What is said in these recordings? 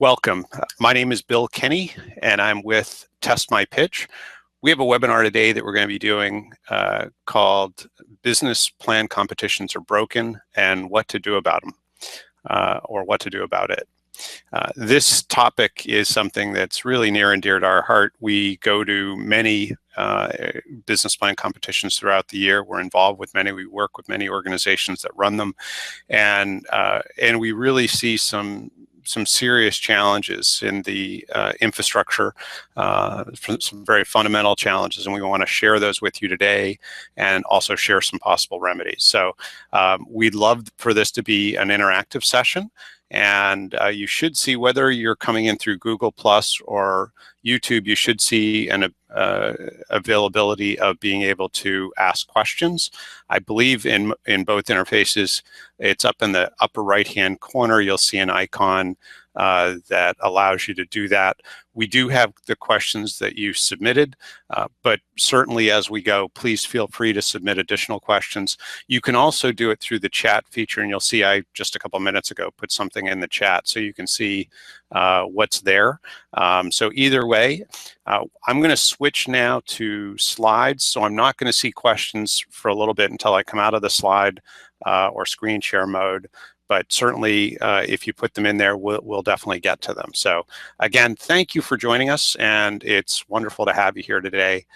Welcome. My name is Bill Kenny, and I'm with Test My Pitch. We have a webinar today that we're going to be doing called Business Plan Competitions Are Broken and What to Do About them, or what to do about it. This topic is something that's really near and dear to our heart. We go to many business plan competitions throughout the year. We're involved with many. We work with many organizations that run them, and we really see some serious challenges in the infrastructure, some very fundamental challenges, and we want to share those with you today and also share some possible remedies. So we'd love for this to be an interactive session, and you should see, whether you're coming in through Google Plus or YouTube, you should see an availability of being able to ask questions. I believe in both interfaces, it's up in the upper right-hand corner. You'll see an icon that allows you to do that. We do have the questions that you submitted, but certainly as we go, please feel free to submit additional questions. You can also do it through the chat feature, and you'll see I just a couple minutes ago put something in the chat so you can see what's there. So either way, I'm going to switch now to slides, so I'm not going to see questions for a little bit until I come out of the slide or screen share mode. But certainly, if you put them in there, we'll definitely get to them. So again, thank you for joining us, and it's wonderful to have you here today.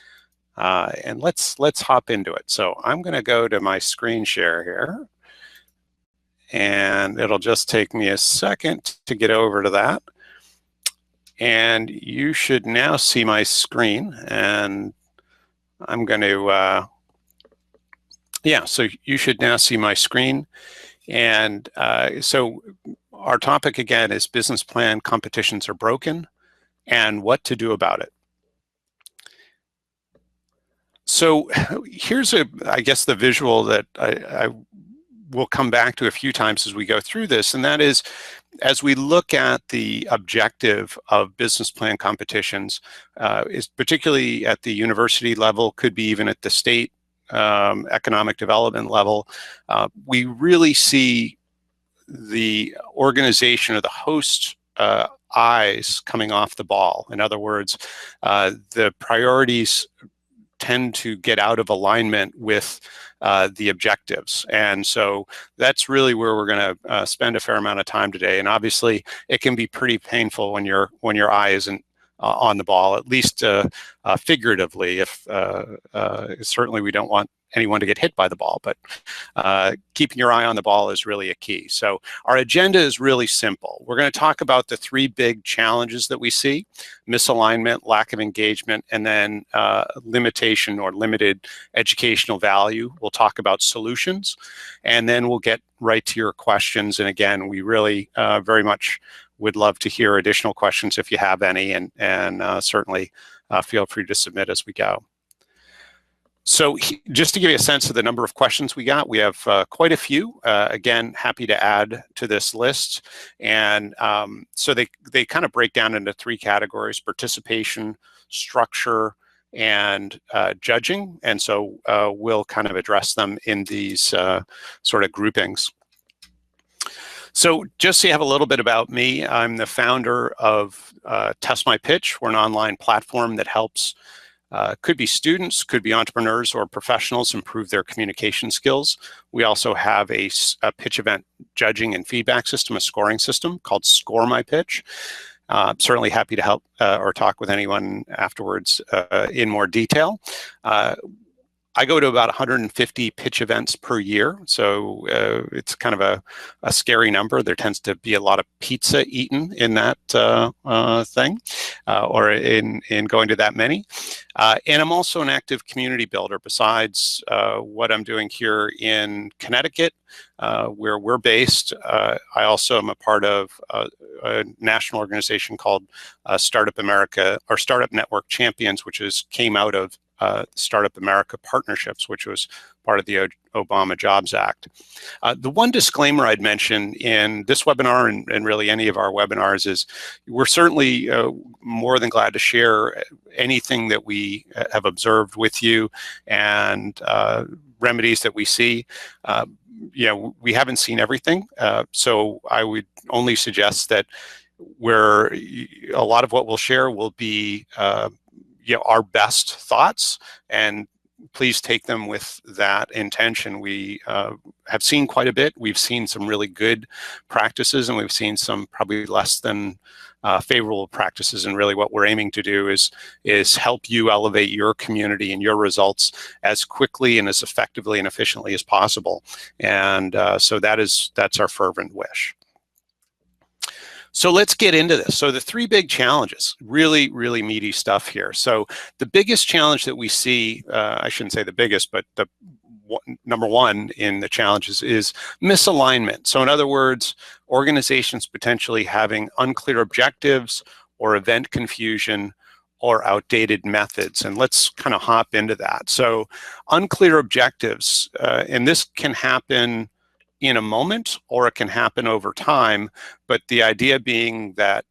And let's hop into it. So I'm going to go to my screen share here, and it'll just take me a second to get over to that. And you should now see my screen, and I'm going to, so you should now see my screen. And so our topic again is business plan competitions are broken and what to do about it. So here's I guess the visual that I will come back to a few times as we go through this, and that is, as we look at the objective of business plan competitions, is particularly at the university level, could be even at the state economic development level, we really see the organization or the host eyes coming off the ball. In other words, the priorities tend to get out of alignment with the objectives. And so that's really where we're going to spend a fair amount of time today. And obviously, it can be pretty painful when your eye isn't on the ball, at least figuratively. If certainly we don't want anyone to get hit by the ball, but keeping your eye on the ball is really a key. So our agenda is really simple. We're going to talk about the three big challenges that we see: misalignment, lack of engagement, and then limitation or limited educational value. We'll talk about solutions, and then we'll get right to your questions. And again, we really very much would love to hear additional questions if you have any, and certainly feel free to submit as we go. So just to give you a sense of the number of questions we got, we have quite a few. Again, happy to add to this list. And so they kind of break down into three categories: participation, structure, and judging. And so we'll kind of address them in these sort of groupings. So just so you have a little bit about me, I'm the founder of Test My Pitch. We're an online platform that helps could be students, could be entrepreneurs or professionals improve their communication skills. We also have a pitch event judging and feedback system, a scoring system called Score My Pitch. Certainly happy to help or talk with anyone afterwards in more detail. I go to about 150 pitch events per year, so it's kind of a scary number. There tends to be a lot of pizza eaten in that thing, or in going to that many. And I'm also an active community builder. Besides what I'm doing here in Connecticut, where we're based, I also am a part of a national organization called Startup America, or Startup Network Champions, which came out of Startup America Partnerships, which was part of the Obama Jobs Act. The one disclaimer I'd mention in this webinar, and really any of our webinars, is we're certainly more than glad to share anything that we have observed with you and remedies that we see. We haven't seen everything, so I would only suggest that where a lot of what we'll share will be our best thoughts, and please take them with that intention. We have seen quite a bit. We've seen some really good practices, and we've seen some probably less than favorable practices. And really what we're aiming to do is help you elevate your community and your results as quickly and as effectively and efficiently as possible. And so that's our fervent wish. So let's get into this. So the three big challenges, really, really meaty stuff here. So the biggest challenge that we see, I shouldn't say the biggest, but the number one in the challenges is misalignment. So in other words, organizations potentially having unclear objectives or event confusion or outdated methods. And let's kind of hop into that. So unclear objectives, and this can happen in a moment, or it can happen over time. But the idea being that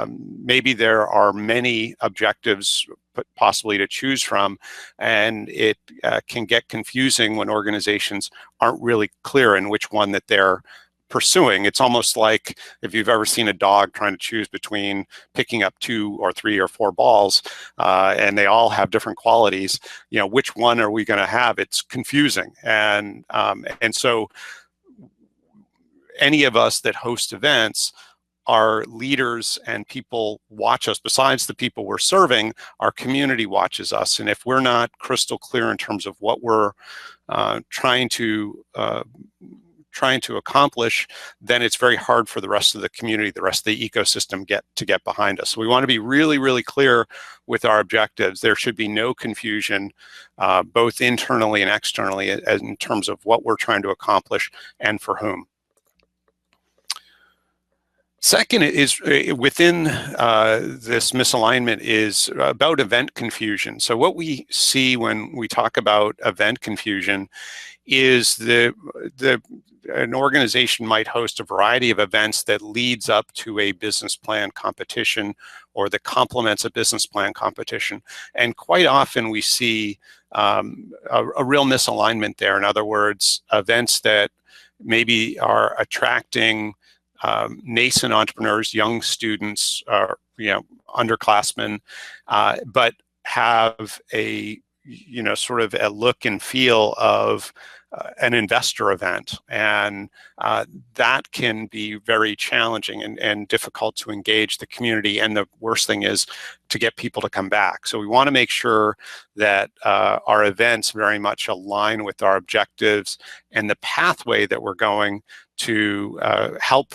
maybe there are many objectives possibly to choose from, and it can get confusing when organizations aren't really clear in which one that they're pursuing. It's almost like if you've ever seen a dog trying to choose between picking up 2 or 3 or 4 balls, and they all have different qualities, which one are we going to have? It's confusing. And so any of us that host events, our leaders and people watch us. Besides the people we're serving, our community watches us. And if we're not crystal clear in terms of what we're trying to accomplish, then it's very hard for the rest of the community, the rest of the ecosystem to get behind us. So we want to be really, really clear with our objectives. There should be no confusion, both internally and externally, in terms of what we're trying to accomplish and for whom. Second is within this misalignment is about event confusion. So what we see when we talk about event confusion is an organization might host a variety of events that leads up to a business plan competition or that complements a business plan competition. And quite often we see a real misalignment there. In other words, events that maybe are attracting nascent entrepreneurs, young students, underclassmen, but have a sort of a look and feel of an investor event, and that can be very challenging and difficult to engage the community. And the worst thing is to get people to come back. So we want to make sure that our events very much align with our objectives and the pathway that we're going to help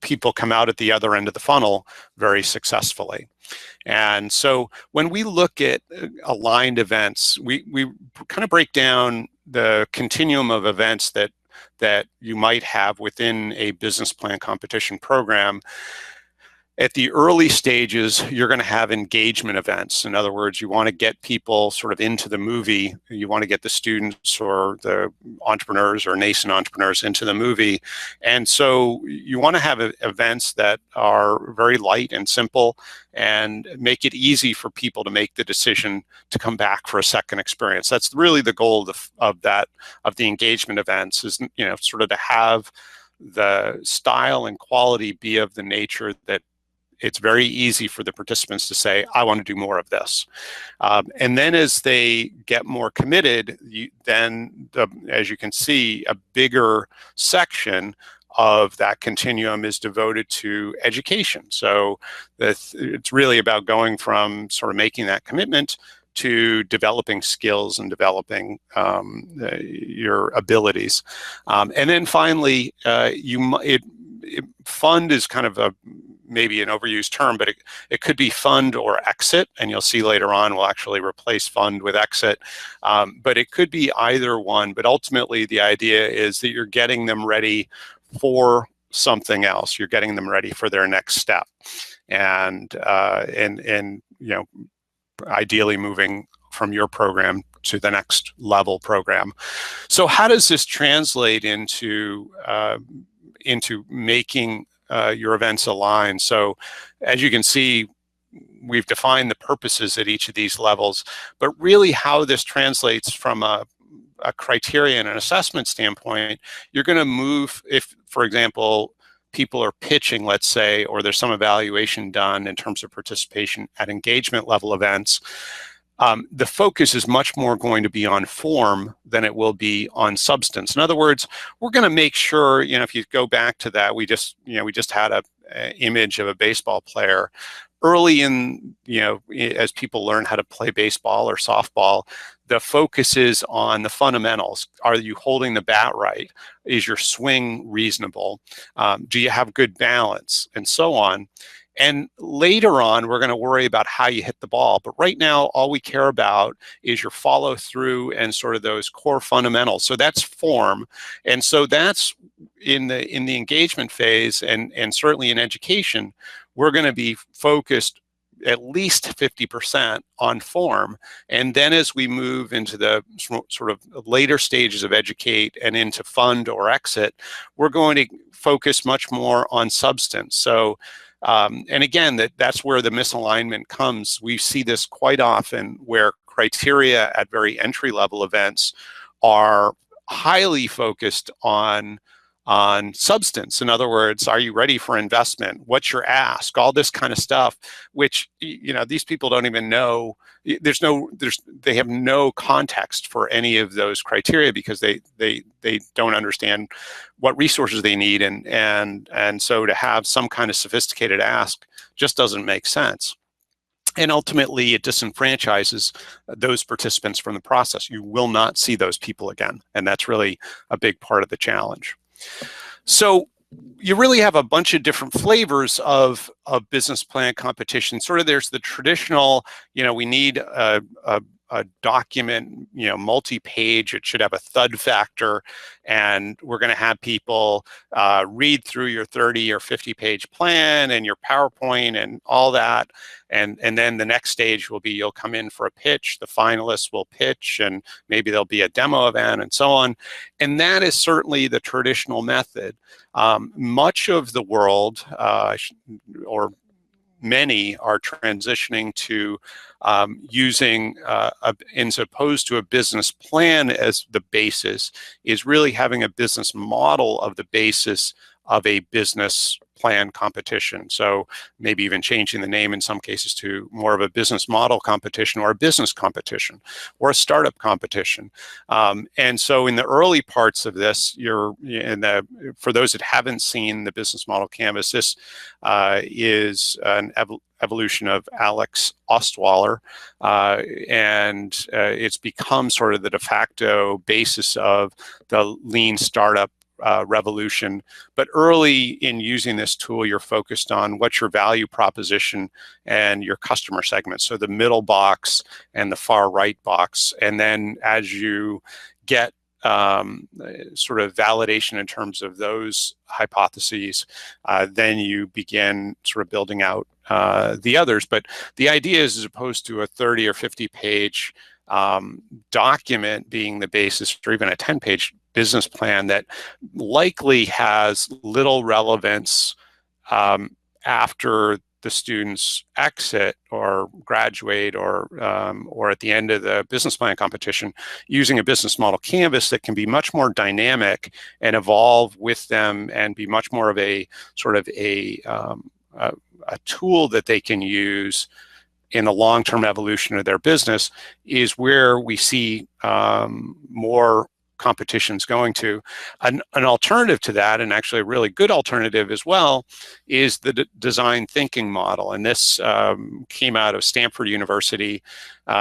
people come out at the other end of the funnel very successfully. And so when we look at aligned events, we kind of break down the continuum of events that you might have within a business plan competition program. At the early stages, you're going to have engagement events. In other words, you want to get people sort of into the movie. You want to get the students or the entrepreneurs or nascent entrepreneurs into the movie. And so you want to have events that are very light and simple and make it easy for people to make the decision to come back for a second experience. That's really the goal of the engagement events, is sort of to have the style and quality be of the nature that it's very easy for the participants to say, I want to do more of this. And then as they get more committed, as you can see, a bigger section of that continuum is devoted to education. So it's really about going from sort of making that commitment to developing skills and developing your abilities. And then finally, fund is kind of maybe an overused term, but it could be fund or exit, and you'll see later on we'll actually replace fund with exit. But it could be either one, but ultimately the idea is that you're getting them ready for something else. You're getting them ready for their next step, and ideally moving from your program to the next level program. So how does this translate into making your events align? So as you can see, we've defined the purposes at each of these levels, but really how this translates from a criteria and an assessment standpoint, you're going to move, if, for example, people are pitching, let's say, or there's some evaluation done in terms of participation at engagement level events, the focus is much more going to be on form than it will be on substance. In other words, we're going to make sure, if you go back to that, we just had a image of a baseball player. Early in, as people learn how to play baseball or softball, the focus is on the fundamentals. Are you holding the bat right? Is your swing reasonable? Do you have good balance? And so on. And later on, we're going to worry about how you hit the ball. But right now, all we care about is your follow through and sort of those core fundamentals. So that's form. And so that's in the engagement phase, and certainly in education, we're going to be focused at least 50% on form. And then as we move into the sort of later stages of educate and into fund or exit, we're going to focus much more on substance. So and again, that's where the misalignment comes. We see this quite often where criteria at very entry-level events are highly focused on substance. In other words, are you ready for investment? What's your ask? All this kind of stuff, which these people don't even know. They have no context for any of those criteria because they don't understand what resources they need, and so to have some kind of sophisticated ask just doesn't make sense. And ultimately, it disenfranchises those participants from the process. You will not see those people again, and that's really a big part of the challenge. So you really have a bunch of different flavors of business plan competition. Sort of there's the traditional, we need a document, multi-page. It should have a thud factor, and we're going to have people read through your 30 or 50-page plan and your PowerPoint and all that. And then the next stage will be you'll come in for a pitch, the finalists will pitch, and maybe there'll be a demo event and so on. And that is certainly the traditional method. Much of the world, or many, are transitioning to using, as opposed to a business plan as the basis, is really having a business model of the basis of a business plan competition. So maybe even changing the name in some cases to more of a business model competition or a business competition or a startup competition. And so in the early parts of this, for those that haven't seen the business model canvas, this is an evolution of Alex Ostwaller, and it's become sort of the de facto basis of the lean startup revolution. But early in using this tool, you're focused on what's your value proposition and your customer segment. So the middle box and the far right box. And then as you get sort of validation in terms of those hypotheses, then you begin sort of building out the others. But the idea is, as opposed to a 30 or 50-page document being the basis, or even a 10-page business plan that likely has little relevance after the students exit or graduate, or at the end of the business plan competition, using a business model canvas that can be much more dynamic and evolve with them and be much more of a sort of a tool that they can use in the long-term evolution of their business, is where we see more competitions going to. An alternative to that, and actually a really good alternative as well, is the design thinking model. And this came out of Stanford University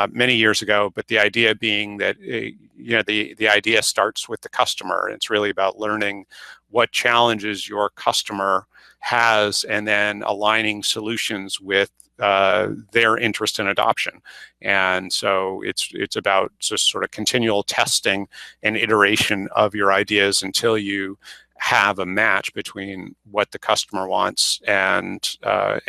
many years ago, but the idea being that the idea starts with the customer. It's really about learning what challenges your customer has and then aligning solutions with their interest in adoption. And so it's about just sort of continual testing and iteration of your ideas until you have a match between what the customer wants and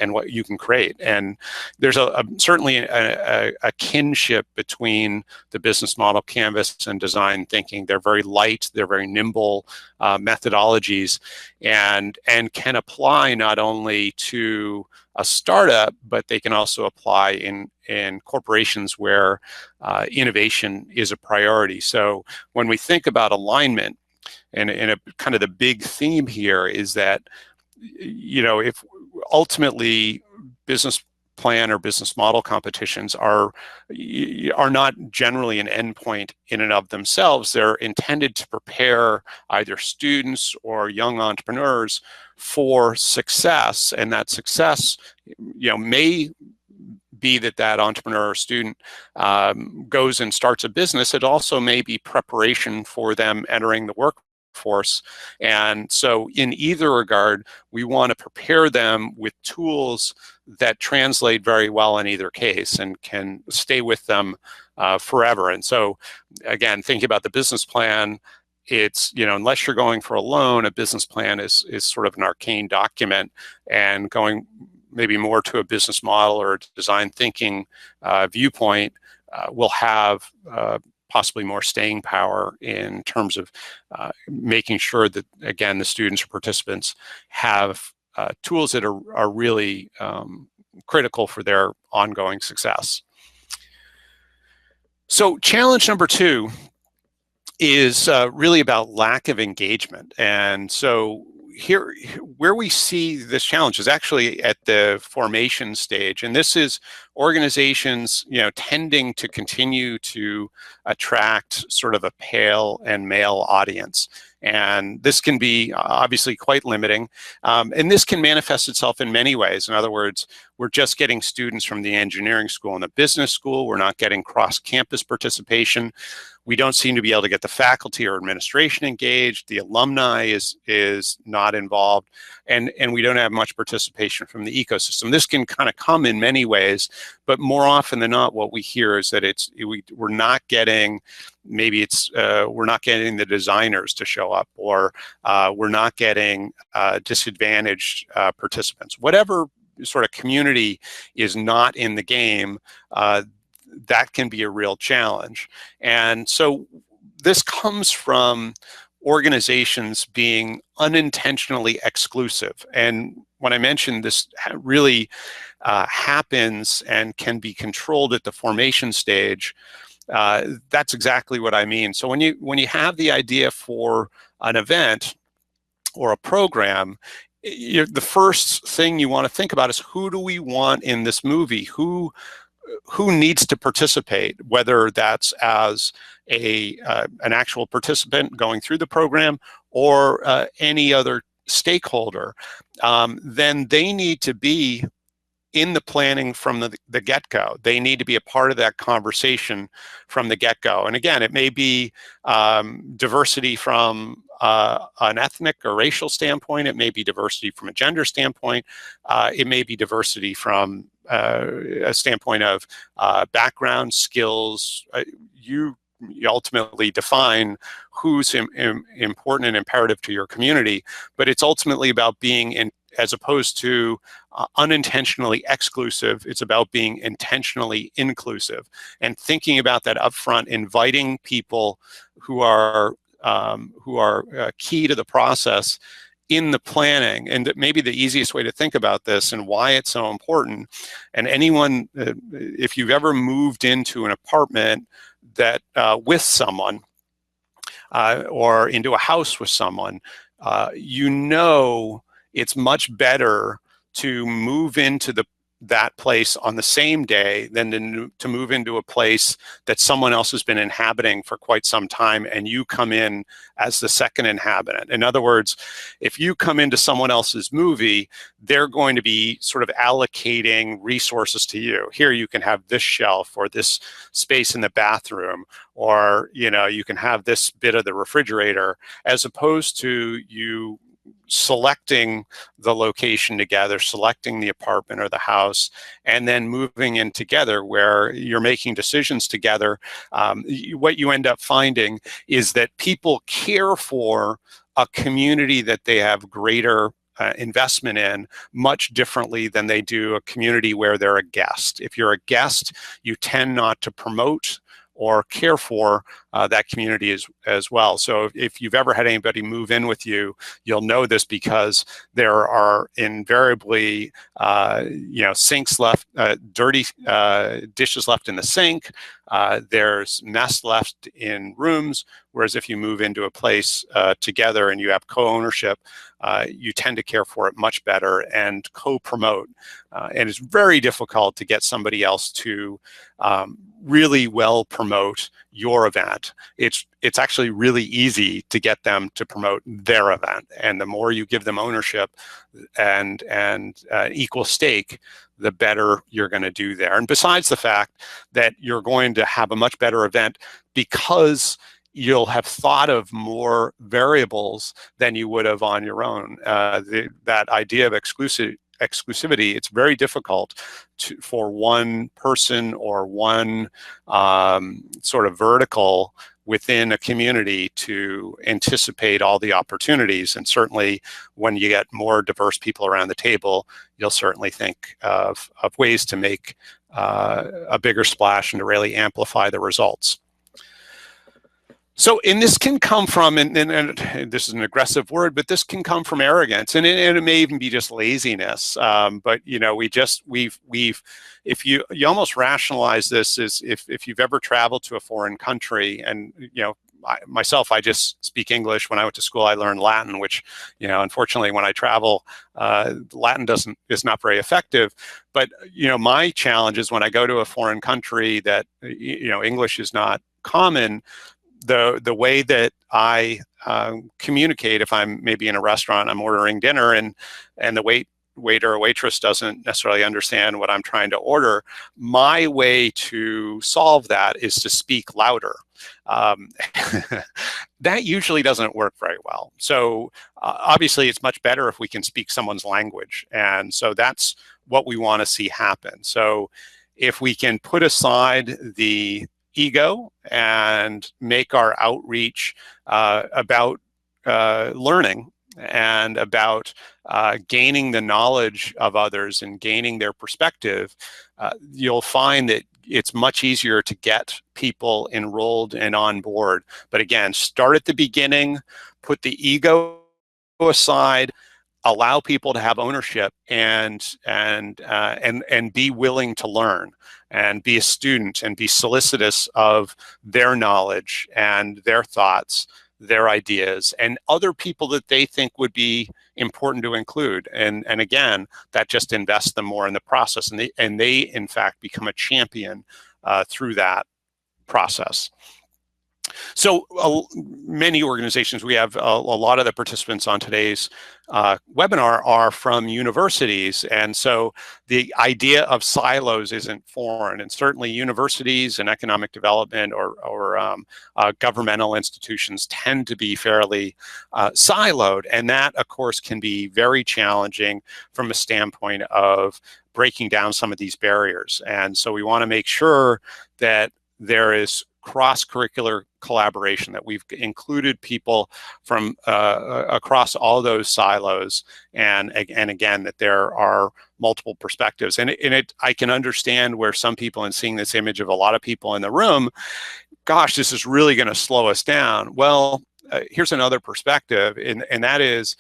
what you can create. And there's certainly a kinship between the business model canvas and design thinking. They're very light, they're very nimble methodologies, and can apply not only to a startup, but they can also apply in corporations where innovation is a priority. So when we think about alignment, and a kind of the big theme here is that if ultimately business plan or business model competitions are not generally an endpoint in and of themselves. They're intended to prepare either students or young entrepreneurs for success, and that success, may be that entrepreneur or student goes and starts a business. It also may be preparation for them entering the workforce. And so in either regard, we want to prepare them with tools that translate very well in either case and can stay with them forever. And so again, thinking about the business plan, it's, unless you're going for a loan, a business plan is sort of an arcane document, and going maybe more to a business model or design thinking viewpoint will have possibly more staying power in terms of making sure that, again, the students or participants have tools that are really critical for their ongoing success. So challenge number 2 is really about lack of engagement. And so here, where we see this challenge is actually at the formation stage, and this is organizations, tending to continue to attract sort of a pale and male audience. And this can be obviously quite limiting. And this can manifest itself in many ways. In other words, we're just getting students from the engineering school and the business school. We're not getting cross-campus participation. We don't seem to be able to get the faculty or administration engaged. The alumni is not involved, and we don't have much participation from the ecosystem. This can kind of come in many ways, but more often than not, what we hear is that we're not getting, we're not getting the designers to show up, or we're not getting disadvantaged participants. Whatever sort of community is not in the game, that can be a real challenge. And so this comes from organizations being unintentionally exclusive. And when I mentioned this really happens and can be controlled at the formation stage, that's exactly what I mean. So when you have the idea for an event or a program, the first thing you want to think about is, who do we want in this movie? Who needs to participate, whether that's as an actual participant going through the program or any other stakeholder. Then they need to be in the planning from the get-go. They need to be a part of that conversation from the get-go. And again, it may be diversity from an ethnic or racial standpoint. It may be diversity from a gender standpoint. It may be diversity from a standpoint of background, skills. You ultimately define who's important and imperative to your community, but it's ultimately about being as opposed to unintentionally exclusive. It's about being intentionally inclusive, and thinking about that upfront, inviting people who are key to the process in the planning. And maybe the easiest way to think about this and why it's so important, and anyone, if you've ever moved into an apartment that with someone or into a house with someone, it's much better to move into that place on the same day than to move into a place that someone else has been inhabiting for quite some time, and you come in as the second inhabitant. In other words, if you come into someone else's movie, they're going to be sort of allocating resources to you. Here, you can have this shelf or this space in the bathroom, or you can have this bit of the refrigerator, as opposed to you selecting the location together, selecting the apartment or the house, and then moving in together where you're making decisions together. What you end up finding is that people care for a community that they have greater investment in much differently than they do a community where they're a guest. If you're a guest, you tend not to promote or care for that community as well. So if you've ever had anybody move in with you, you'll know this because there are invariably sinks left, dirty dishes left in the sink. There's mess left in rooms. Whereas if you move into a place together and you have co-ownership, you tend to care for it much better and co-promote. And it's very difficult to get somebody else to really well promote your event. It's actually really easy to get them to promote their event. And the more you give them ownership and equal stake, the better you're going to do there. And besides the fact that you're going to have a much better event because you'll have thought of more variables than you would have on your own. That idea of exclusivity, it's very difficult for one person or one sort of vertical within a community to anticipate all the opportunities. And certainly when you get more diverse people around the table, you'll certainly think of ways to make a bigger splash and to really amplify the results. So, and this can come from, and this is an aggressive word, but this can come from arrogance, and it may even be just laziness. But if you almost rationalize this as if you've ever traveled to a foreign country, and I just speak English. When I went to school, I learned Latin, which unfortunately, when I travel, Latin is not very effective. But my challenge is when I go to a foreign country that English is not common. The way that I communicate, if I'm maybe in a restaurant, I'm ordering dinner, and the waiter or waitress doesn't necessarily understand what I'm trying to order, my way to solve that is to speak louder. That usually doesn't work very well. So obviously, it's much better if we can speak someone's language, and so that's what we want to see happen. So if we can put aside the ego and make our outreach about learning and about gaining the knowledge of others and gaining their perspective, you'll find that it's much easier to get people enrolled and on board. But again, start at the beginning, put the ego aside, allow people to have ownership and be willing to learn and be a student and be solicitous of their knowledge and their thoughts, their ideas, and other people that they think would be important to include. And again, that just invests them more in the process, and they in fact become a champion through that process. So many organizations, we have a lot of the participants on today's webinar are from universities. And so the idea of silos isn't foreign. And certainly universities and economic development or governmental institutions tend to be fairly siloed. And that, of course, can be very challenging from a standpoint of breaking down some of these barriers. And so we want to make sure that there is cross-curricular collaboration, that we've included people from across all those silos, and again, that there are multiple perspectives. And I can understand where some people, in seeing this image of a lot of people in the room, gosh, this is really going to slow us down. Well, here's another perspective, and that is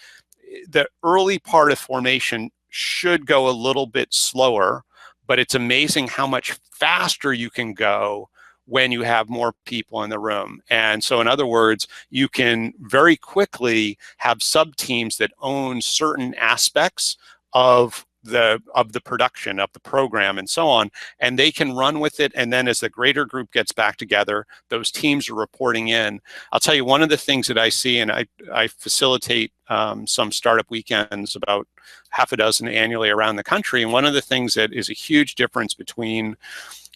the early part of formation should go a little bit slower, but it's amazing how much faster you can go when you have more people in the room. And so in other words, you can very quickly have sub-teams that own certain aspects of the production, of the program, and so on, and they can run with it. And then as the greater group gets back together, those teams are reporting in. I'll tell you, one of the things that I see, and I facilitate some startup weekends, about half a dozen annually around the country, and one of the things that is a huge difference between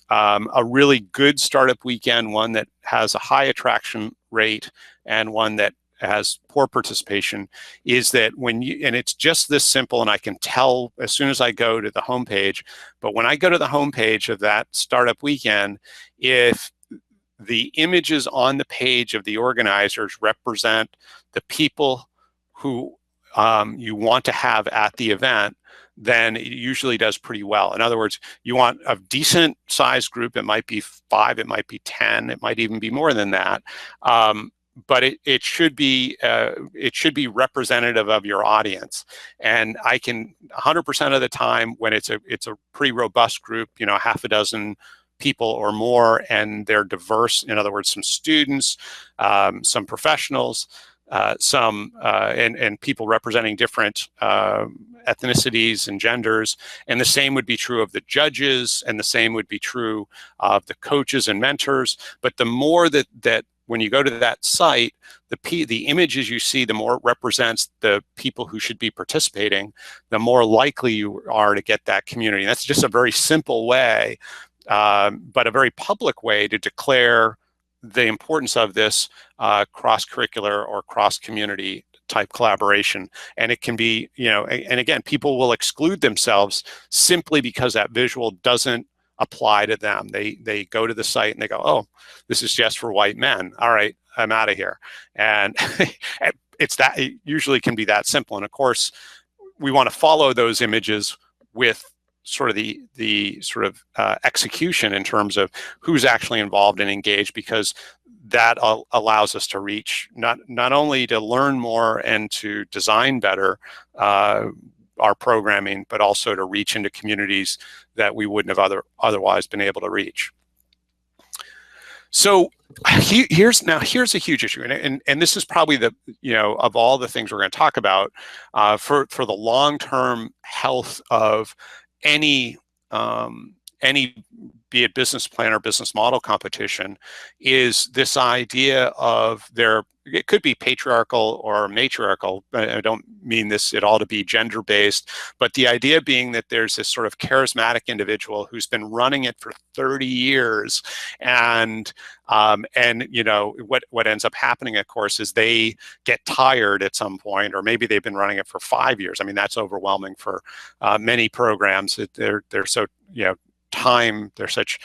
a really good startup weekend, one that has a high attraction rate, and one that has poor participation, is that and it's just this simple, and I can tell as soon as I go to the homepage, but when I go to the homepage of that startup weekend, if the images on the page of the organizers represent the people who you want to have at the event, then it usually does pretty well. In other words, you want a decent sized group. It might be 5, it might be 10, it might even be more than that. But it should be representative of your audience. And I can 100% of the time, when it's a pretty robust group, you know, half a dozen people or more, and they're diverse. In other words, some students, some professionals, and people representing different ethnicities and genders. And the same would be true of the judges, and the same would be true of the coaches and mentors. But the more that when you go to that site, the images you see, the more it represents the people who should be participating, the more likely you are to get that community. And that's just a very simple way, but a very public way to declare the importance of this cross-curricular or cross-community type collaboration. And it can be, you know, and again, people will exclude themselves simply because that visual doesn't apply to them. They go to the site and they go, oh, this is just for white men. All right, I'm out of here. And it usually can be that simple. And of course, we want to follow those images with sort of the execution in terms of who's actually involved and engaged, because that allows us to reach, not only to learn more and to design better our programming, but also to reach into communities that we wouldn't have otherwise been able to reach. So here's a huge issue, and this is probably the, you know, of all the things we're going to talk about for the long-term health of any be it business plan or business model competition, is this idea of it could be patriarchal or matriarchal. I don't mean this at all to be gender-based, but the idea being that there's this sort of charismatic individual who's been running it for 30 years, and you know, what ends up happening, of course, is they get tired at some point, or maybe they've been running it for 5 years. I mean, that's overwhelming for many programs. They're so, you know, they're such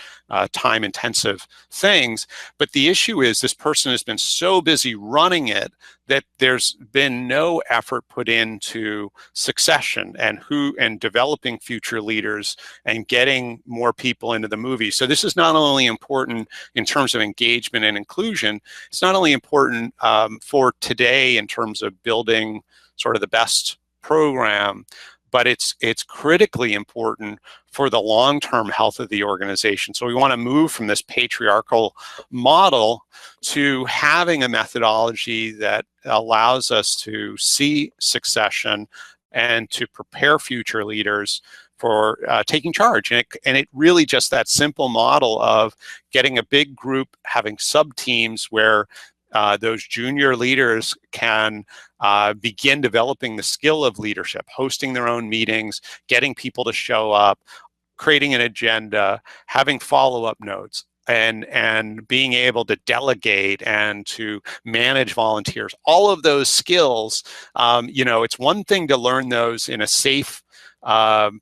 time intensive things. But the issue is, this person has been so busy running it that there's been no effort put into succession and developing future leaders and getting more people into the movie. So this is not only important in terms of engagement and inclusion, it's not only important for today in terms of building sort of the best program, but it's critically important for the long-term health of the organization. So we want to move from this patriarchal model to having a methodology that allows us to see succession and to prepare future leaders for taking charge. And it really just that simple model of getting a big group, having sub-teams where those junior leaders can begin developing the skill of leadership, hosting their own meetings, getting people to show up, creating an agenda, having follow-up notes, and being able to delegate and to manage volunteers. All of those skills, you know, it's one thing to learn those in a safe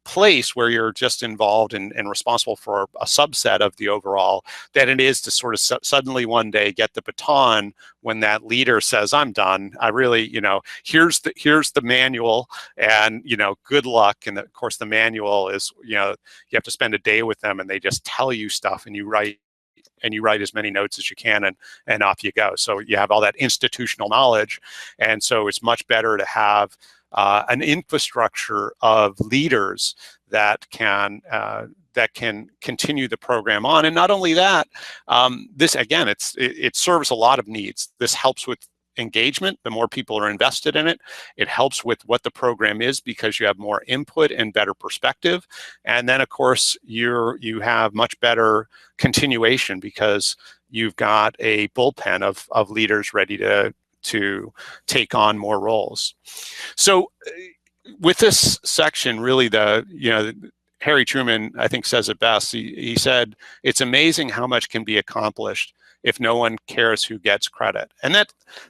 place where you're just involved and responsible for a subset of the overall, than it is to sort of suddenly one day get the baton when that leader says, I'm done. I really, you know, here's the manual, and, you know, good luck. And of course the manual is, you know, you have to spend a day with them and they just tell you stuff, and you write as many notes as you can, and off you go. So you have all that institutional knowledge. And so it's much better to have an infrastructure of leaders that can continue the program on. And not only that, this, again, it serves a lot of needs. This helps with engagement. The more people are invested in it, it helps with what the program is, because you have more input and better perspective. And then, of course, you have much better continuation, because you've got a bullpen of leaders ready to take on more roles. So with this section, really, Harry Truman, I think, says it best. He said, it's amazing how much can be accomplished if no one cares who gets credit. And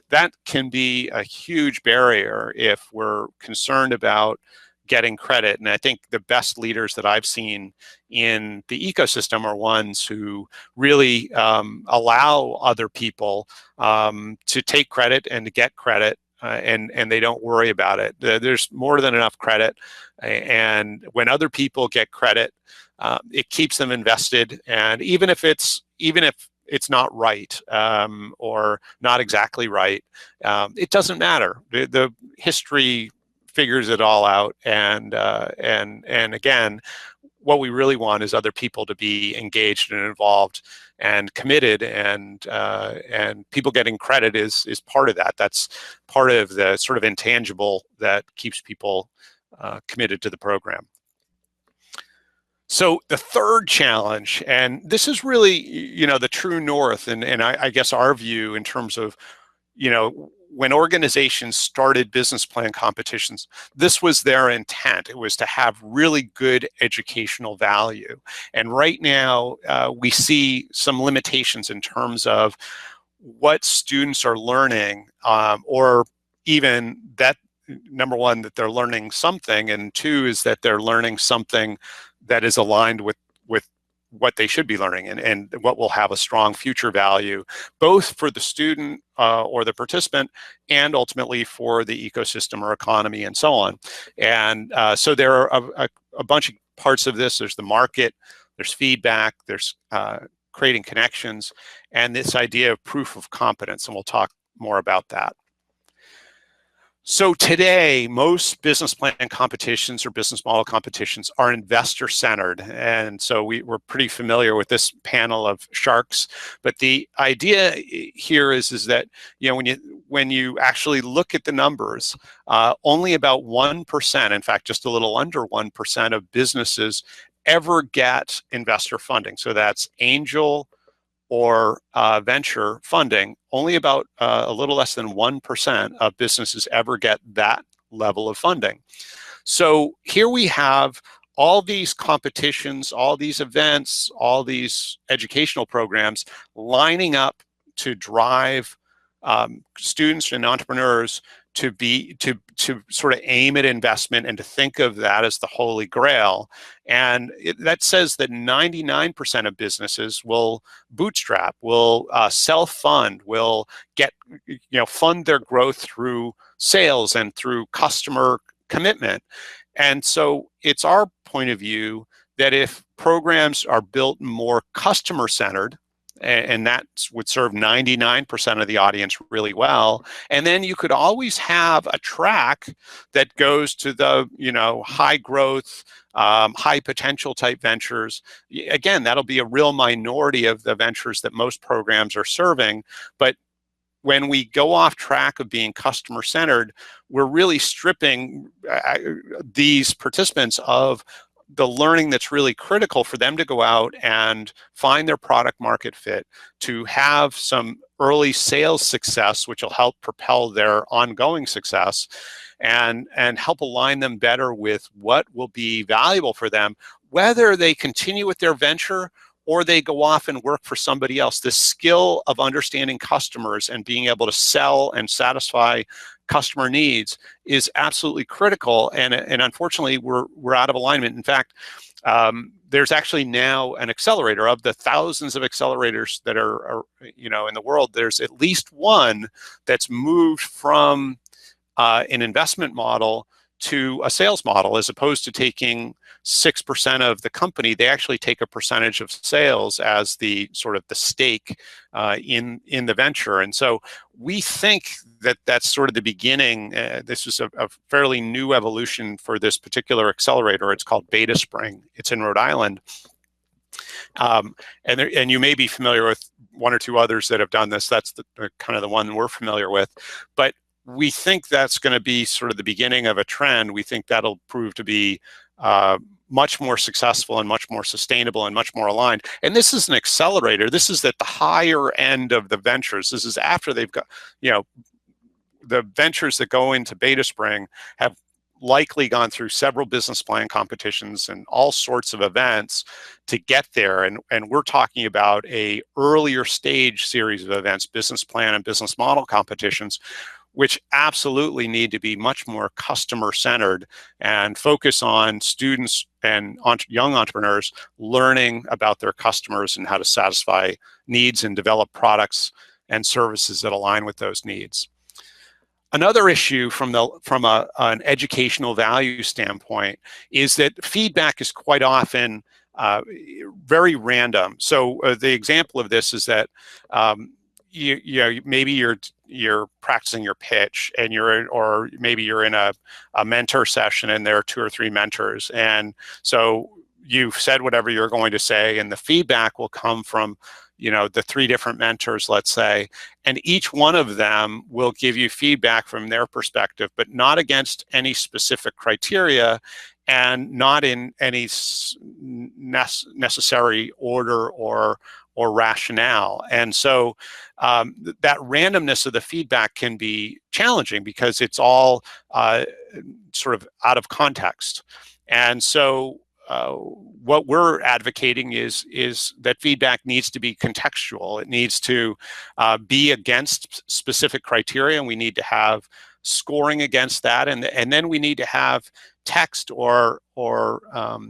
that can be a huge barrier if we're concerned about getting credit. And I think the best leaders that I've seen in the ecosystem are ones who really allow other people to take credit and to get credit and they don't worry about it. There's more than enough credit, and when other people get credit, it keeps them invested. And even if it's not right, or not exactly right, it doesn't matter. The history figures it all out, and again, what we really want is other people to be engaged and involved and committed, and people getting credit is part of that. That's part of the sort of intangible that keeps people committed to the program. So the third challenge, and this is really, the true north, and I guess our view in terms of, when organizations started business plan competitions, this was their intent. It was to have really good educational value. And right now, we see some limitations in terms of what students are learning, or even that, number one, that they're learning something, and two is that they're learning something that is aligned with what they should be learning, and what will have a strong future value, both for the student or the participant, and ultimately for the ecosystem or economy and so on. And so there are a bunch of parts of this. There's the market, there's feedback, there's creating connections, and this idea of proof of competence, and we'll talk more about that. So today, most business plan competitions or business model competitions are investor-centered. And so we're pretty familiar with this panel of sharks. But the idea here is that, when you actually look at the numbers, only about 1%, in fact, just a little under 1% of businesses ever get investor funding. So that's angel or venture funding. Only about a little less than 1% of businesses ever get that level of funding. So here we have all these competitions, all these events, all these educational programs lining up to drive students and entrepreneurs to sort of aim at investment and to think of that as the holy grail. And that says that 99% of businesses will bootstrap, will self-fund, will get, fund their growth through sales and through customer commitment. And so it's our point of view that if programs are built more customer-centered, and that would serve 99% of the audience really well. And then you could always have a track that goes to the, high growth, high potential type ventures. Again, that'll be a real minority of the ventures that most programs are serving. But when we go off track of being customer centered, we're really stripping these participants of the learning that's really critical for them to go out and find their product market fit, to have some early sales success, which will help propel their ongoing success, and help align them better with what will be valuable for them, whether they continue with their venture or they go off and work for somebody else. The skill of understanding customers and being able to sell and satisfy customer needs is absolutely critical, and unfortunately we're out of alignment. In fact, there's actually now an accelerator. Of the thousands of accelerators that are in the world, there's at least one that's moved from an investment model to a sales model. As opposed to taking 6% of the company, they actually take a percentage of sales as the sort of the stake in the venture. And so we think that that's sort of the beginning. This is a fairly new evolution for this particular accelerator. It's called Beta Spring. It's in Rhode Island. And you may be familiar with one or two others that have done this. That's kind of the one we're familiar with. But we think that's going to be sort of the beginning of a trend. We think that'll prove to be much more successful and much more sustainable and much more aligned. And this is an accelerator. This is at the higher end of the ventures. This is after they've got, the ventures that go into Beta Spring have likely gone through several business plan competitions and all sorts of events to get there. And we're talking about a earlier stage series of events, business plan and business model competitions, which absolutely need to be much more customer-centered and focus on students and young entrepreneurs learning about their customers and how to satisfy needs and develop products and services that align with those needs. Another issue from an educational value standpoint is that feedback is quite often very random. So the example of this is that maybe you're practicing your pitch, and or maybe you're in a mentor session, and there are 2 or 3 mentors, and so you've said whatever you're going to say, and the feedback will come from the 3 different mentors, let's say, and each one of them will give you feedback from their perspective, but not against any specific criteria and not in any necessary order or rationale. And so that randomness of the feedback can be challenging because it's all sort of out of context. And so what we're advocating is that feedback needs to be contextual. It needs to be against specific criteria, and we need to have scoring against that, and then we need to have text or so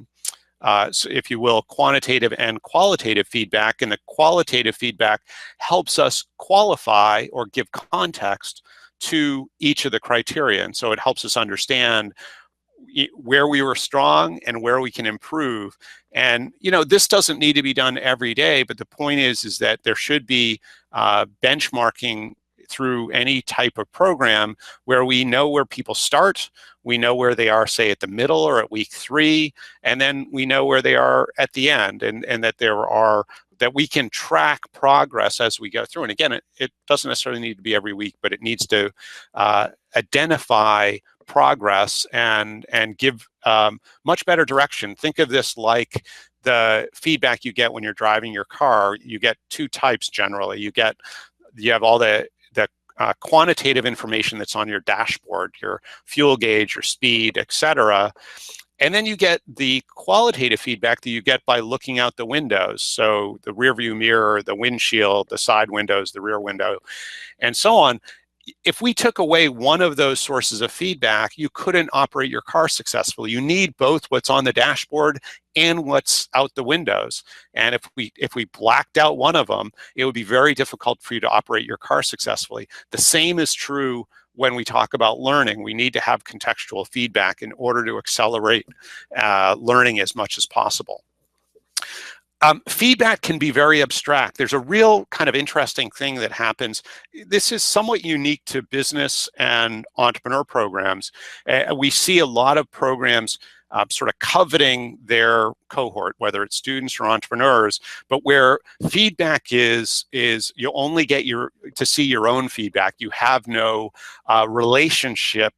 if you will, quantitative and qualitative feedback. And the qualitative feedback helps us qualify or give context to each of the criteria, and so it helps us understand where we were strong and where we can improve. And this doesn't need to be done every day, but the point is that there should be benchmarking through any type of program where we know where people start, we know where they are, say, at the middle or at week 3, and then we know where they are at the end, and that we can track progress as we go through. And again, it doesn't necessarily need to be every week, but it needs to identify progress and give much better direction. Think of this like the feedback you get when you're driving your car. You get 2 types generally. You have all the quantitative information that's on your dashboard, your fuel gauge, your speed, etc. And then you get the qualitative feedback that you get by looking out the windows. So the rear view mirror, the windshield, the side windows, the rear window, and so on. If we took away one of those sources of feedback, you couldn't operate your car successfully. You need both what's on the dashboard and what's out the windows. And if we blacked out one of them, it would be very difficult for you to operate your car successfully. The same is true when we talk about learning. We need to have contextual feedback in order to accelerate learning as much as possible. Feedback can be very abstract. There's a real kind of interesting thing that happens. This is somewhat unique to business and entrepreneur programs. We see a lot of programs sort of coveting their cohort, whether it's students or entrepreneurs, but where feedback is you only get to see your own feedback. You have no relationship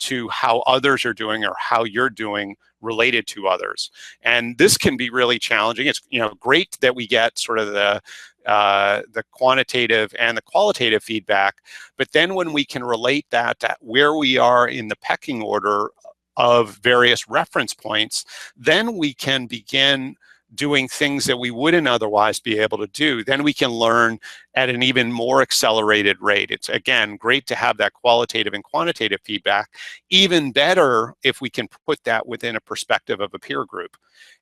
to how others are doing or how you're doing related to others. And this can be really challenging. It's great that we get sort of the quantitative and the qualitative feedback, but then when we can relate that to where we are in the pecking order of various reference points, then we can begin doing things that we wouldn't otherwise be able to do. Then we can learn at an even more accelerated rate. It's, again, great to have that qualitative and quantitative feedback. Even better if we can put that within a perspective of a peer group.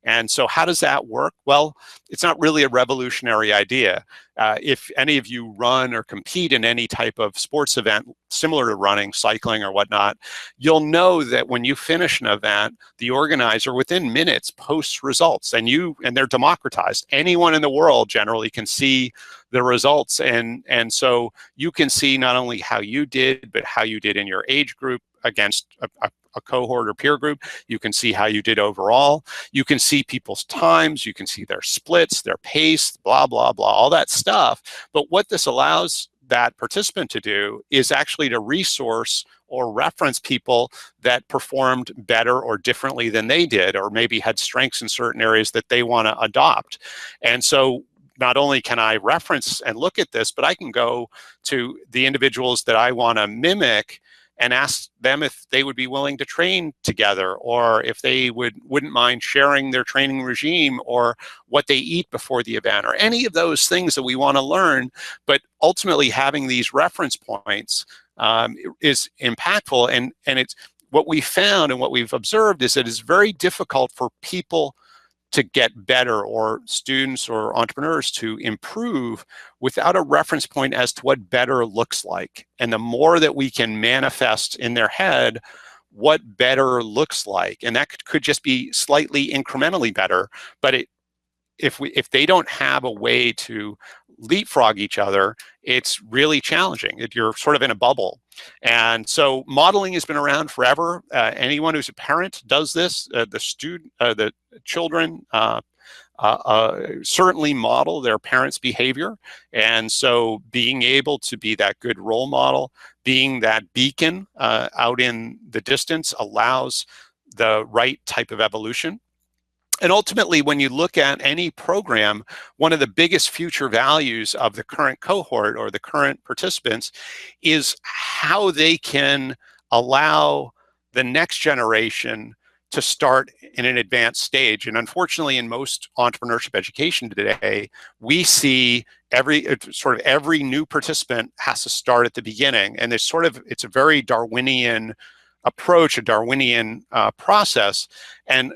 And so how does that work? Well, it's not really a revolutionary idea. If any of you run or compete in any type of sports event similar to running, cycling, or whatnot, you'll know that when you finish an event, the organizer within minutes posts results, and they're democratized. Anyone in the world generally can see the results, and so you can see not only how you did, but how you did in your age group against a cohort or peer group. You can see how you did overall. You can see people's times. You can see their splits, their pace, blah, blah, blah, all that stuff. But what this allows that participant to do is actually to resource or reference people that performed better or differently than they did, or maybe had strengths in certain areas that they want to adopt. And so not only can I reference and look at this, but I can go to the individuals that I want to mimic and ask them if they would be willing to train together, or if they wouldn't mind sharing their training regime or what they eat before the event, or any of those things that we want to learn. But ultimately, having these reference points is impactful. And it's what we found and what we've observed is that it's very difficult for people to get better, or students or entrepreneurs to improve without a reference point as to what better looks like. And the more that we can manifest in their head what better looks like, and that could just be slightly incrementally better, but if they don't have a way to leapfrog each other, it's really challenging. You're sort of in a bubble. And so modeling has been around forever. Anyone who's a parent does this. The children certainly model their parents' behavior. And so being able to be that good role model, being that beacon out in the distance, allows the right type of evolution. And ultimately, when you look at any program, one of the biggest future values of the current cohort or the current participants is how they can allow the next generation to start in an advanced stage. And unfortunately, in most entrepreneurship education today, we see every new participant has to start at the beginning. And it's a very Darwinian approach, a Darwinian process. And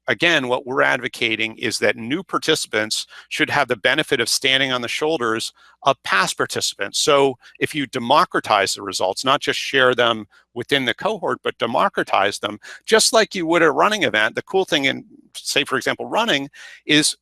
again, what we're advocating is that new participants should have the benefit of standing on the shoulders of past participants. So if you democratize the results, not just share them within the cohort, but democratize them, just like you would at a running event. The cool thing in, say, for example, running is,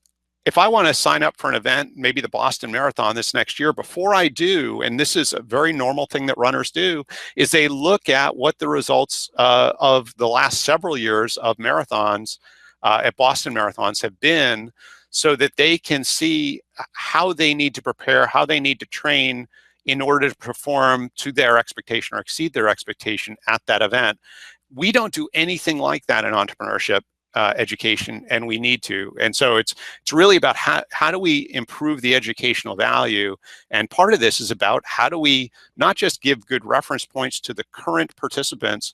if I want to sign up for an event, maybe the Boston Marathon this next year, before I do, and this is a very normal thing that runners do, is they look at what the results of the last several years of marathons at Boston Marathons have been, so that they can see how they need to prepare, how they need to train in order to perform to their expectation or exceed their expectation at that event. We don't do anything like that in entrepreneurship education, and we need to. And so it's really about how do we improve the educational value. And part of this is about how do we not just give good reference points to the current participants,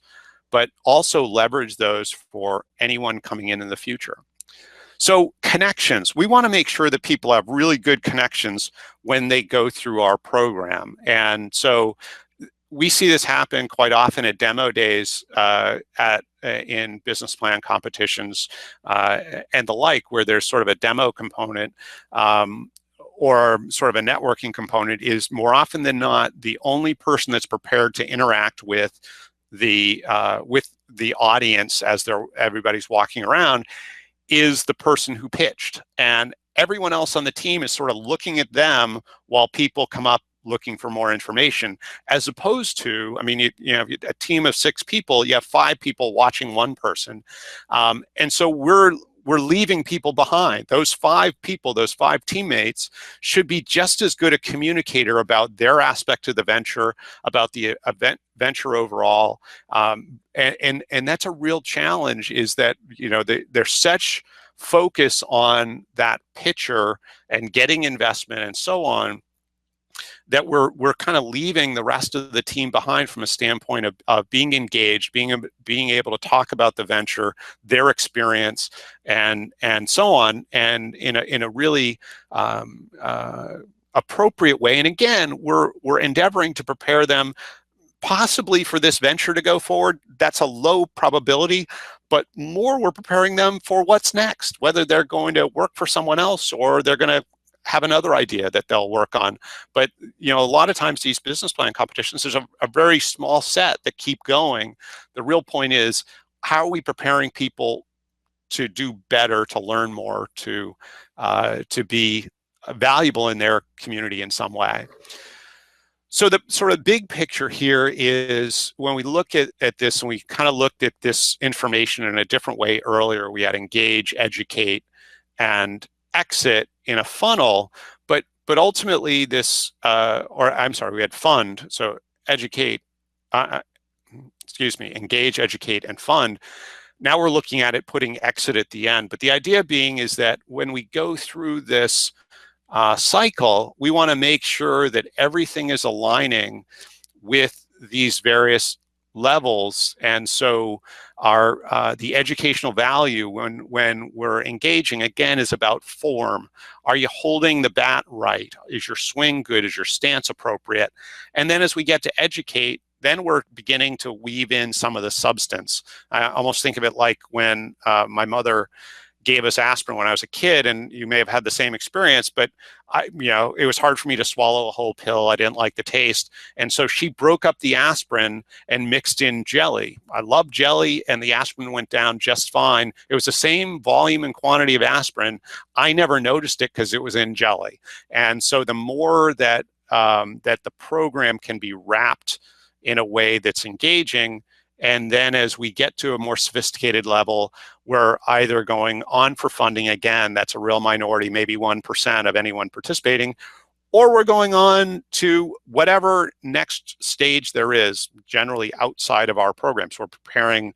but also leverage those for anyone coming in the future. So connections, we want to make sure that people have really good connections when they go through our program. And so we see this happen quite often at demo days in business plan competitions and the like, where there's sort of a demo component or sort of a networking component. Is more often than not the only person that's prepared to interact with the audience as everybody's walking around is the person who pitched, and everyone else on the team is sort of looking at them while people come up looking for more information, as opposed to, I mean, you know, a team of 6 people, you have 5 people watching one person, and so we're leaving people behind. Those 5 people, those 5 teammates, should be just as good a communicator about their aspect of the venture, about the venture overall, and that's a real challenge. Is that, you know, there's such focus on that pitcher and getting investment and so on, that we're kind of leaving the rest of the team behind from a standpoint of being engaged, being able to talk about the venture, their experience, and so on, and in a really appropriate way. And again, we're endeavoring to prepare them possibly for this venture to go forward. That's a low probability, but more, we're preparing them for what's next, whether they're going to work for someone else or they're going to have another idea that they'll work on. But, you know, a lot of times these business plan competitions, there's a very small set that keep going. The real point is, how are we preparing people to do better, to learn more, to be valuable in their community in some way? So the sort of big picture here is, when we look at this, and we kind of looked at this information in a different way earlier, we had engage, educate, and exit in a funnel, but ultimately this, or I'm sorry, we had fund, so educate, engage, educate, and fund. Now we're looking at it putting exit at the end. But the idea being is that when we go through this cycle, we want to make sure that everything is aligning with these various levels. And so our the educational value when we're engaging, again, is about form. Are you holding the bat right? Is your swing good? Is your stance appropriate? And then as we get to educate, then we're beginning to weave in some of the substance. I almost think of it like when my mother gave us aspirin when I was a kid, and you may have had the same experience, but it was hard for me to swallow a whole pill. I didn't like the taste. And so she broke up the aspirin and mixed in jelly. I love jelly, and the aspirin went down just fine. It was the same volume and quantity of aspirin. I never noticed it because it was in jelly. And so the more that that the program can be wrapped in a way that's engaging, and then as we get to a more sophisticated level, we're either going on for funding again, that's a real minority, maybe 1% of anyone participating, or we're going on to whatever next stage there is, generally outside of our programs. We're preparing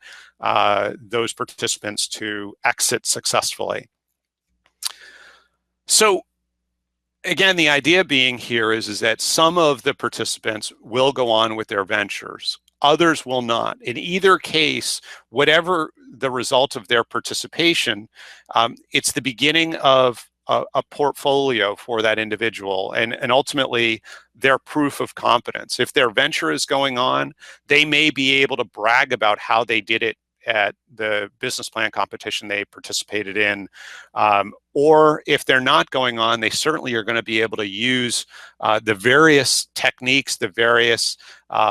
those participants to exit successfully. So again, the idea being here is that some of the participants will go on with their ventures. Others will not. In either case, whatever the result of their participation, it's the beginning of a portfolio for that individual, and ultimately their proof of competence. If their venture is going on, they may be able to brag about how they did it at the business plan competition they participated in. Or if they're not going on, they certainly are going to be able to use the various techniques, the various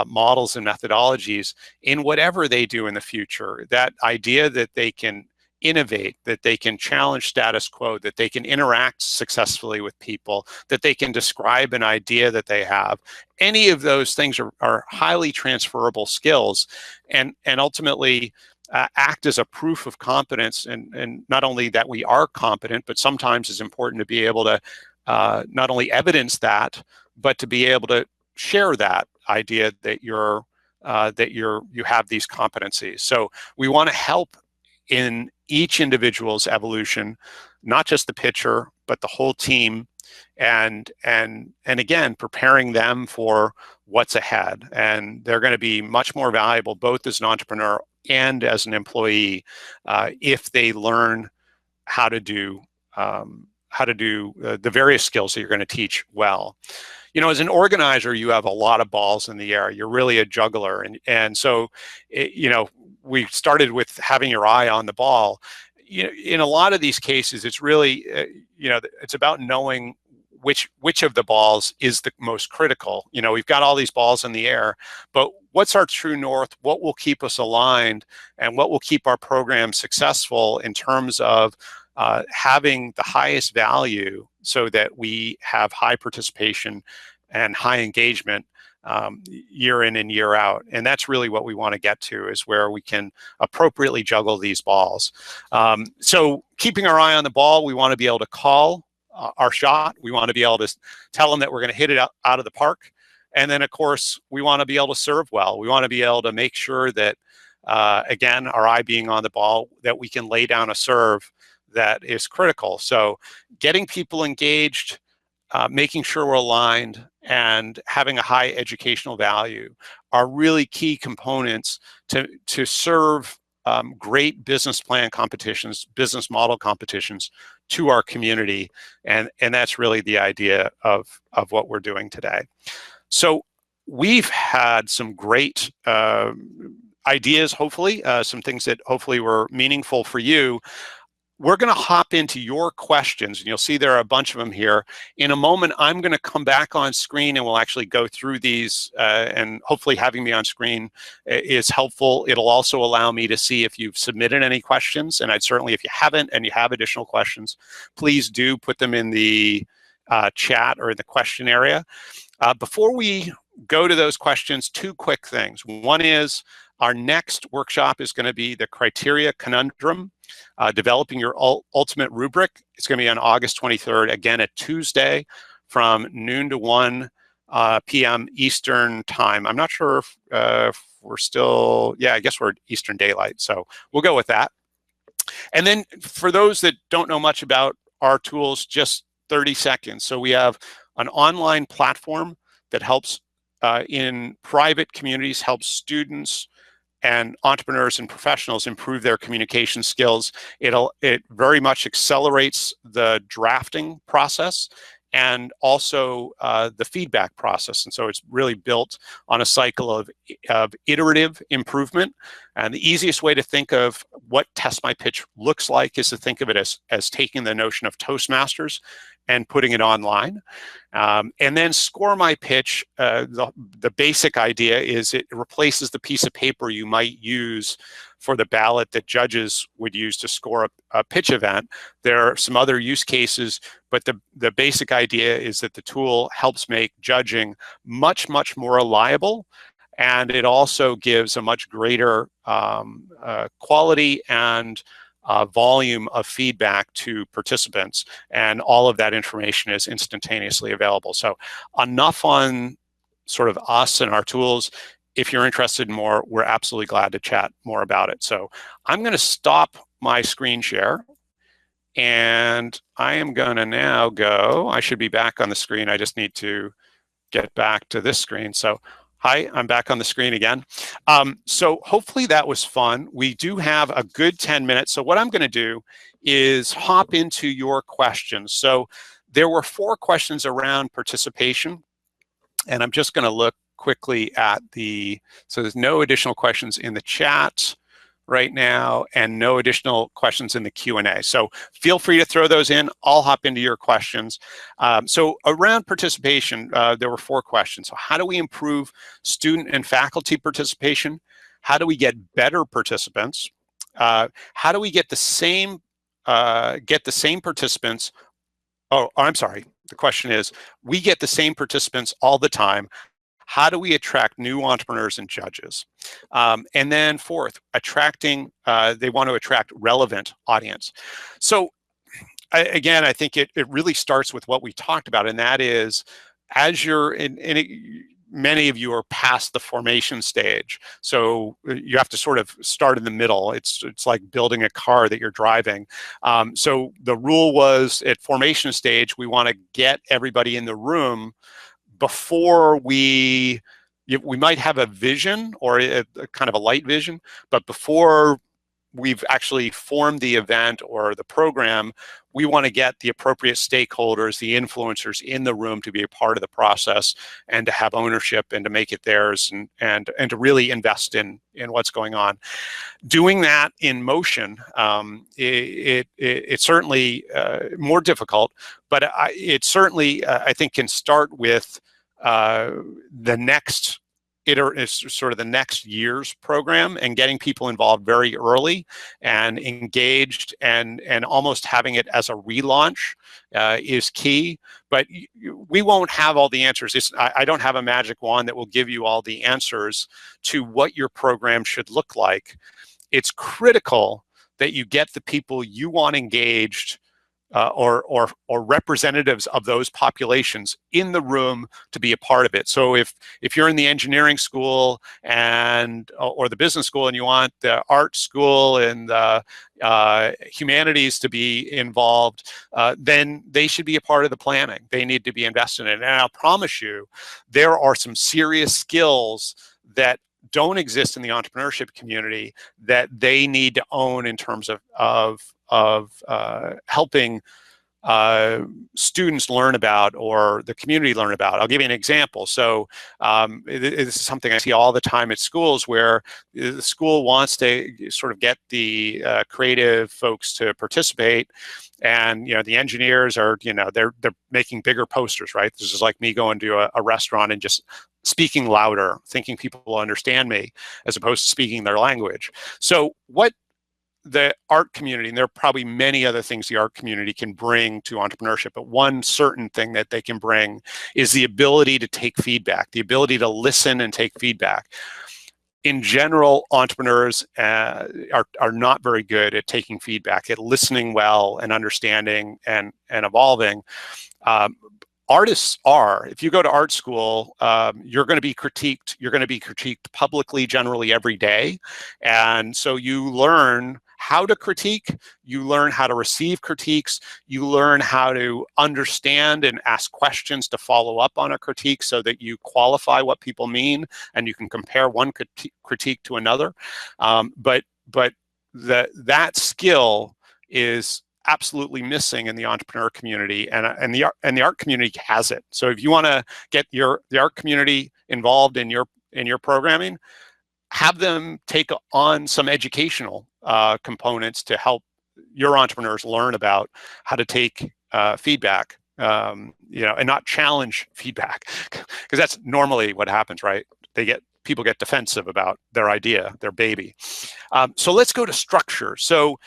models and methodologies in whatever they do in the future. That idea that they can innovate, that they can challenge status quo, that they can interact successfully with people, that they can describe an idea that they have. Any of those things are highly transferable skills, and ultimately act as a proof of competence, and not only that we are competent, but sometimes it's important to be able to not only evidence that, but to be able to share that idea that you have these competencies. So we want to help in each individual's evolution, not just the pitcher, but the whole team, and again, preparing them for what's ahead. And they're going to be much more valuable both as an entrepreneur and as an employee if they learn how to do the various skills that you're going to teach well. As an organizer, you have a lot of balls in the air. You're really a juggler, and so we started with having your eye on the ball. In a lot of these cases, it's really it's about knowing which of the balls is the most critical. We've got all these balls in the air, but what's our true north? What will keep us aligned, and what will keep our program successful in terms of having the highest value so that we have high participation and high engagement year in and year out? And that's really what we want to get to, is where we can appropriately juggle these balls. So keeping our eye on the ball, we want to be able to call our shot. We want to be able to tell them that we're going to hit it out of the park. And then, of course, we want to be able to serve well. We want to be able to make sure that, again, our eye being on the ball, that we can lay down a serve that is critical. So getting people engaged, making sure we're aligned, and having a high educational value are really key components to serve great business plan competitions, business model competitions to our community. And that's really the idea of what we're doing today. So we've had some great ideas, hopefully, some things that hopefully were meaningful for you. We're going to hop into your questions, and you'll see there are a bunch of them here. In a moment, I'm going to come back on screen, and we'll actually go through these, and hopefully having me on screen is helpful. It'll also allow me to see if you've submitted any questions, and I'd certainly, if you haven't and you have additional questions, please do put them in the chat or in the question area. Before we go to those questions, two quick things. One is our next workshop is going to be the Criteria Conundrum, developing your ultimate rubric. It's going to be on August 23rd, again, a Tuesday from noon to 1 p.m. Eastern time. I'm not sure if we're still, yeah, I guess we're Eastern Daylight, so we'll go with that. And then for those that don't know much about our tools, just 30 seconds. So we have an online platform that helps in private communities, helps students and entrepreneurs and professionals improve their communication skills. It very much accelerates the drafting process and also the feedback process. And so it's really built on a cycle of iterative improvement. And the easiest way to think of what Test My Pitch looks like is to think of it as taking the notion of Toastmasters and putting it online. And then Score My Pitch, the basic idea is it replaces the piece of paper you might use for the ballot that judges would use to score a pitch event. There are some other use cases, but the basic idea is that the tool helps make judging much, much more reliable, and it also gives a much greater quality and volume of feedback to participants, and all of that information is instantaneously available. So enough on sort of us and our tools. If you're interested in more, we're absolutely glad to chat more about it. So I'm going to stop my screen share, and I am going to now go. I should be back on the screen. I just need to get back to this screen. So hi, I'm back on the screen again. So hopefully that was fun. We do have a good 10 minutes. So what I'm going to do is hop into your questions. So there were 4 questions around participation, and I'm just going to look quickly at so there's no additional questions in the chat right now and no additional questions in the Q&A. So feel free to throw those in. I'll hop into your questions. So around participation, there were 4 questions. So how do we improve student and faculty participation? How do we get better participants? How do we get the same participants? Oh, I'm sorry. The question is, we get the same participants all the time. How do we attract new entrepreneurs and judges? And then 4th, they want to attract relevant audience. So again, I think it really starts with what we talked about, and that is, as you're many of you are past the formation stage. So you have to sort of start in the middle. It's like building a car that you're driving. So the rule was, at formation stage, we want to get everybody in the room before we might have a vision or a kind of a light vision, but before we've actually formed the event or the program, we want to get the appropriate stakeholders, the influencers in the room to be a part of the process and to have ownership and to make it theirs, and to really invest in what's going on. Doing that in motion, it's certainly more difficult, but it certainly, I think, can start with the next sort of the next year's program, and getting people involved very early and engaged, and almost having it as a relaunch is key. But we won't have all the answers. I don't have a magic wand that will give you all the answers to what your program should look like. It's critical that you get the people you want engaged, or representatives of those populations in the room to be a part of it. So if you're in the engineering school or the business school, and you want the art school and the humanities to be involved, then they should be a part of the planning. They need to be invested in it. And I'll promise you, there are some serious skills that don't exist in the entrepreneurship community that they need to own in terms of helping students learn about, or the community learn about. I'll give you an example. So this is something I see all the time at schools, where the school wants to sort of get the creative folks to participate, and the engineers are they're making bigger posters, right? This is like me going to a restaurant and just speaking louder, thinking people will understand me, as opposed to speaking their language. So what the art community, and there are probably many other things the art community can bring to entrepreneurship, but one certain thing that they can bring is the ability to take feedback, the ability to listen and take feedback. In general, entrepreneurs are not very good at taking feedback, at listening well and understanding and evolving. Artists are. If you go to art school, you're going to be critiqued. You're going to be critiqued publicly, generally every day. And so you learn how to critique, you learn how to receive critiques, you learn how to understand and ask questions to follow up on a critique, so that you qualify what people mean and you can compare one critique to another. But that skill is absolutely missing in the entrepreneur community, and the art community has it. So if you want to get the art community involved in your programming, have them take on some educational components to help your entrepreneurs learn about how to take feedback, and not challenge feedback, because that's normally what happens, right? People get defensive about their idea, their baby. So let's go to structure. So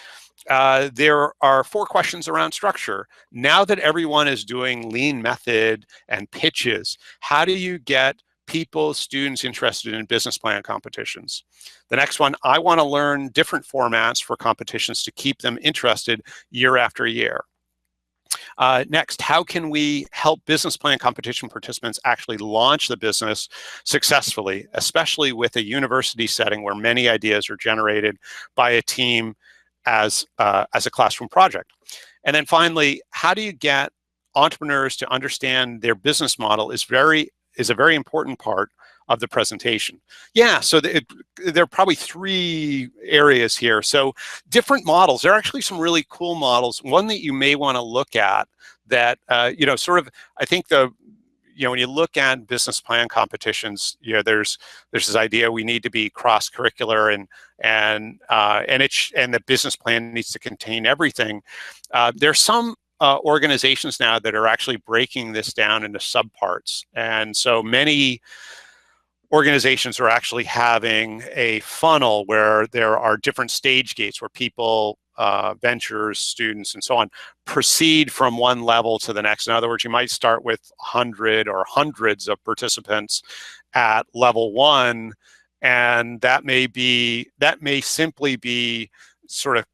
there are 4 questions around structure. Now that everyone is doing lean method and pitches, how do you get people, students interested in business plan competitions? The next one, I want to learn different formats for competitions to keep them interested year after year. Next, how can we help business plan competition participants actually launch the business successfully, especially with a university setting where many ideas are generated by a team as a classroom project? And then finally, how do you get entrepreneurs to understand their business model is a very important part of the presentation. Yeah, so there are probably 3 areas here. So different models. There are actually some really cool models. One that you may want to look at that, sort of, I think when you look at business plan competitions, there's this idea we need to be cross-curricular and the business plan needs to contain everything. There's some organizations now that are actually breaking this down into subparts, and so many organizations are actually having a funnel where there are different stage gates where people, ventures, students, and so on, proceed from one level to the next. In other words, you might start with 100 or hundreds of participants at level 1, and that may simply be sort of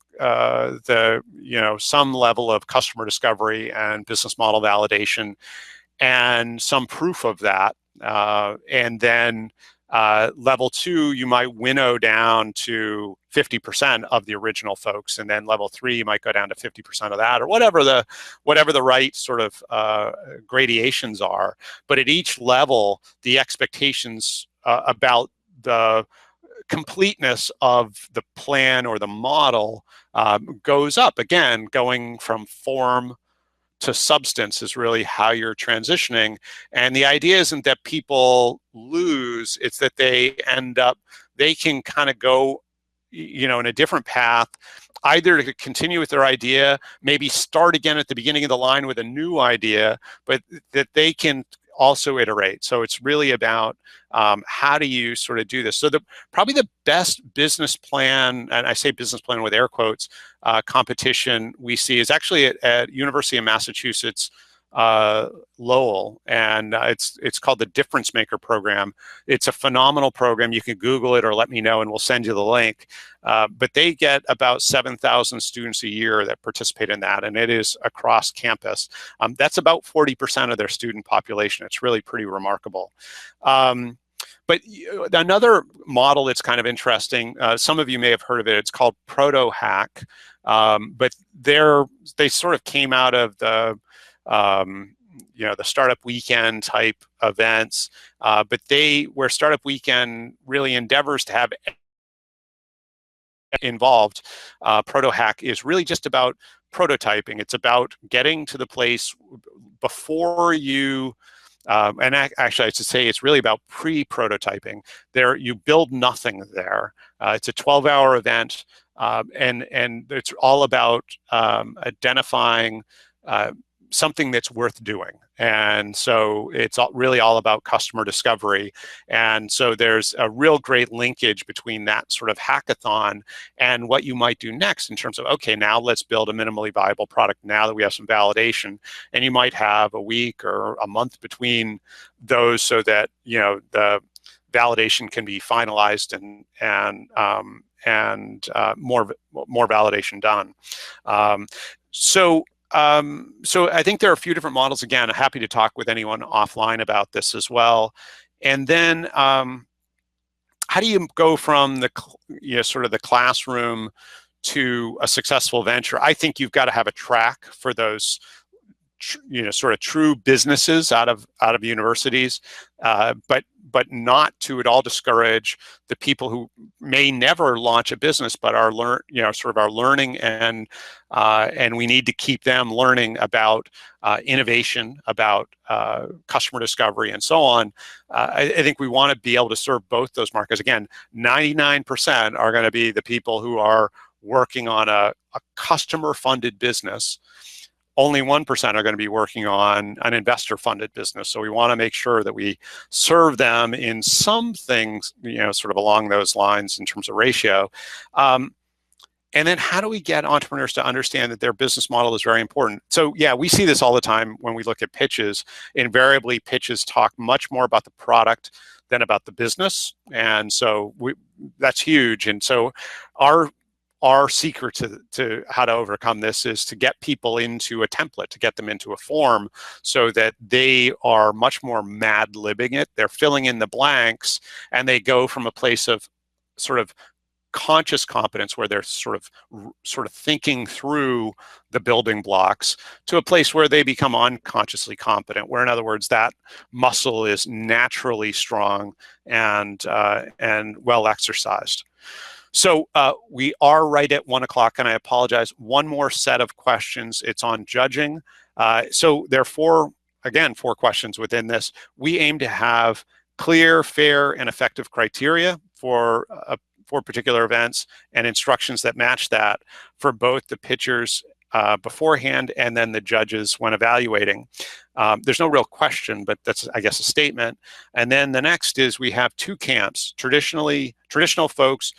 some level of customer discovery and business model validation and some proof of that. And then level 2, you might winnow down to 50% of the original folks, and then level 3, you might go down to 50% of that, or whatever the right sort of gradations are. But at each level, the expectations about the completeness of the plan or the model goes up. Again, going from form to substance is really how you're transitioning. And the idea isn't that people lose, it's that they can kind of go, in a different path, either to continue with their idea, maybe start again at the beginning of the line with a new idea, but that they can also iterate. So it's really about how do you sort of do this. So probably the best business plan, and I say business plan with air quotes, competition we see is actually at University of Massachusetts, Lowell, and it's called the Difference Maker program. It's a phenomenal program. You can Google it or let me know and we'll send you the link. But they get about 7,000 students a year that participate in that, and it is across campus. That's about 40% of their student population. It's really pretty remarkable. But another model that's kind of interesting, some of you may have heard of it, it's called Proto-Hack. But they sort of came out of the Startup Weekend type events, but where Startup Weekend really endeavors to have involved, Proto-Hack is really just about prototyping. It's about getting to the place before you, and actually I should say it's really about pre-prototyping. You build nothing there. It's a 12-hour event, and it's all about identifying something that's worth doing. And so it's really all about customer discovery. And so there's a real great linkage between that sort of hackathon and what you might do next in terms of, okay, now let's build a minimally viable product now that we have some validation. And you might have a week or a month between those so that, the validation can be finalized and more validation done. So I think there are a few different models. Again, I'm happy to talk with anyone offline about this as well. And then how do you go from sort of the classroom to a successful venture? I think you've got to have a track for those sort of true businesses out of universities, but not to at all discourage the people who may never launch a business but are sort of are learning, and we need to keep them learning about innovation, about customer discovery, and so on. I think we want to be able to serve both those markets. Again, 99% are going to be the people who are working on a customer-funded business. Only 1% are going to be working on an investor-funded business. So we want to make sure that we serve them in some things, sort of along those lines in terms of ratio. And then how do we get entrepreneurs to understand that their business model is very important? So yeah, we see this all the time when we look at pitches. Invariably, pitches talk much more about the product than about the business. And so that's huge. And so our secret to how to overcome this is to get people into a template, to get them into a form so that they are much more mad-libbing it. They're filling in the blanks, and they go from a place of sort of conscious competence where they're sort of thinking through the building blocks to a place where they become unconsciously competent, where in other words that muscle is naturally strong and well exercised. So we are right at 1 o'clock, and I apologize. One more set of questions. It's on judging. So there are four questions within this. We aim to have clear, fair, and effective criteria for particular events and instructions that match that for both the pitchers beforehand and then the judges when evaluating. There's no real question, but that's, I guess, a statement. And then the next is we have two camps: traditional folks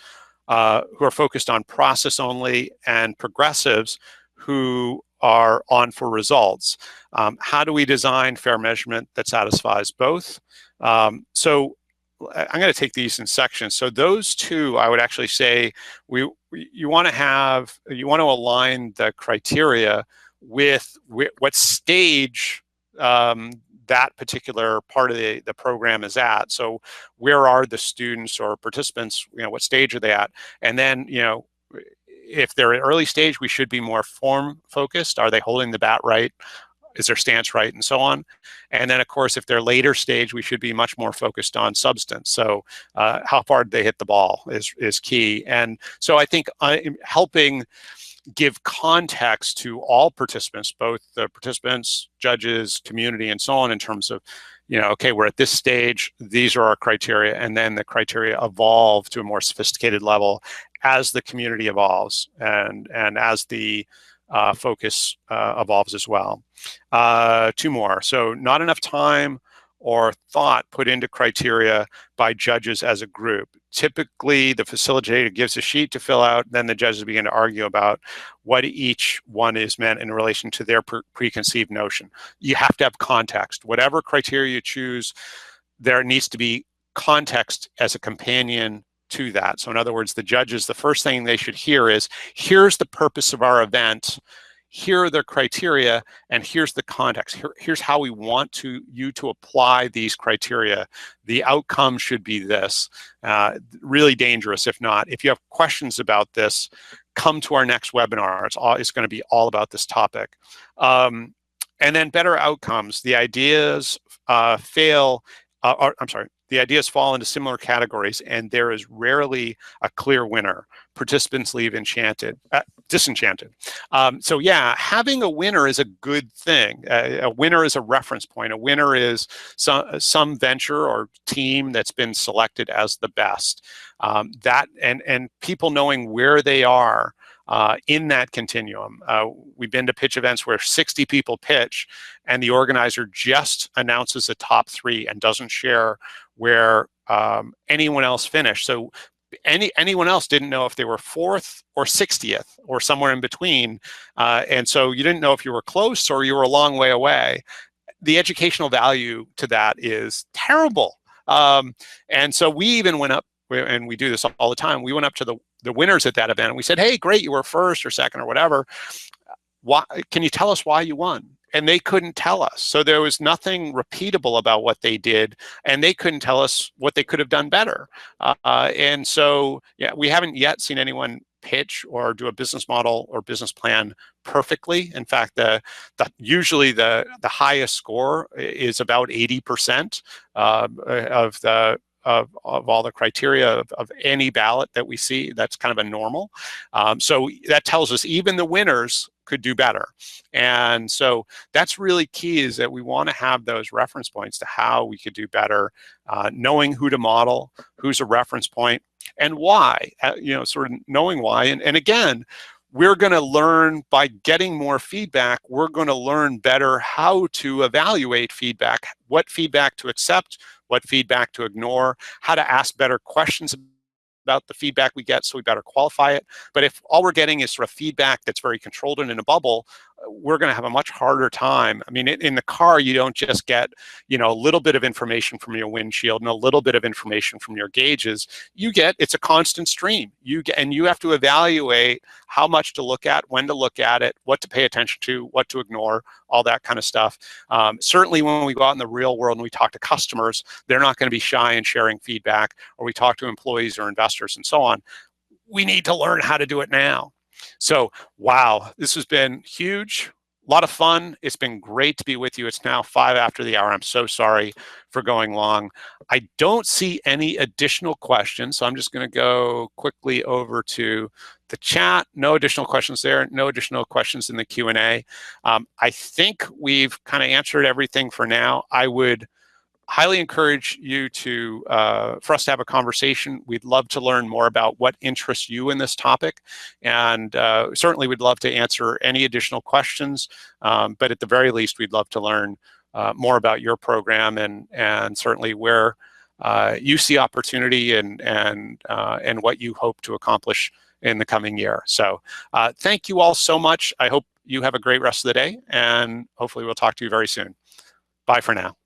who are focused on process only, and progressives who are on for results. How do we design fair measurement that satisfies both? So I'm going to take these in sections. So those two, I would actually say, you want to align the criteria with what stage that particular part of the program is at. So where are the students or participants, what stage are they at? And then, if they're at early stage, we should be more form focused. Are they holding the bat right? Is their stance right, and so on? And then, of course, if they're later stage, we should be much more focused on substance. So how far they hit the ball is key. And so I think helping give context to all participants, both the participants, judges, community, and so on, in terms of, okay, we're at this stage, these are our criteria, and then the criteria evolve to a more sophisticated level as the community evolves and as the focus evolves as well. Two more. So not enough time or thought put into criteria by judges as a group. Typically, the facilitator gives a sheet to fill out, then the judges begin to argue about what each one is meant in relation to their preconceived notion. You have to have context. Whatever criteria you choose, there needs to be context as a companion to that. So in other words, the judges, the first thing they should hear is, here's the purpose of our event, here are the criteria, and here's the context. Here's how we want you to apply these criteria. The outcome should be this. Really dangerous if not. If you have questions about this, come to our next webinar. It's going to be all about this topic. And then better outcomes. The ideas the ideas fall into similar categories, and there is rarely a clear winner. Participants leave disenchanted. So yeah, having a winner is a good thing. A winner is a reference point. A winner is some venture or team that's been selected as the best. And people knowing where they are in that continuum. We've been to pitch events where 60 people pitch, and the organizer just announces the top 3 and doesn't share where anyone else finished. So anyone else didn't know if they were 4th or 60th or somewhere in between. And so you didn't know if you were close or you were a long way away. The educational value to that is terrible. And so we even went up, and we do this all the time, we went up to the winners at that event and we said, hey, great, you were 1st or 2nd or whatever. Why, can you tell us why you won? And they couldn't tell us. So there was nothing repeatable about what they did, and they couldn't tell us what they could have done better. And so, yeah, we haven't yet seen anyone pitch or do a business model or business plan perfectly. In fact, usually the highest score is about 80% of the of all the criteria of any ballot that we see. That's kind of a normal. So that tells us even the winners could do better. And so that's really key, is that we want to have those reference points to how we could do better, knowing who to model, who's a reference point, and why, sort of knowing why. And again, we're going to learn by getting more feedback. We're going to learn better how to evaluate feedback, what feedback to accept, what feedback to ignore, how to ask better questions about the feedback we get so we better qualify it. But if all we're getting is sort of feedback that's very controlled and in a bubble, we're going to have a much harder time. I mean, in the car, you don't just get, a little bit of information from your windshield and a little bit of information from your gauges. It's a constant stream. And you have to evaluate how much to look at, when to look at it, what to pay attention to, what to ignore, all that kind of stuff. Certainly when we go out in the real world and we talk to customers, they're not going to be shy in sharing feedback, or we talk to employees or investors and so on. We need to learn how to do it now. So, wow, this has been huge, a lot of fun. It's been great to be with you. It's now 5 after the hour. I'm so sorry for going long. I don't see any additional questions, so I'm just going to go quickly over to the chat. No additional questions there. No additional questions in the Q&A. I think we've kind of answered everything for now. I would highly encourage you for us to have a conversation. We'd love to learn more about what interests you in this topic, and certainly we'd love to answer any additional questions, but at the very least we'd love to learn more about your program and certainly where you see opportunity and what you hope to accomplish in the coming year. So thank you all so much. I hope you have a great rest of the day, and hopefully we'll talk to you very soon. Bye for now.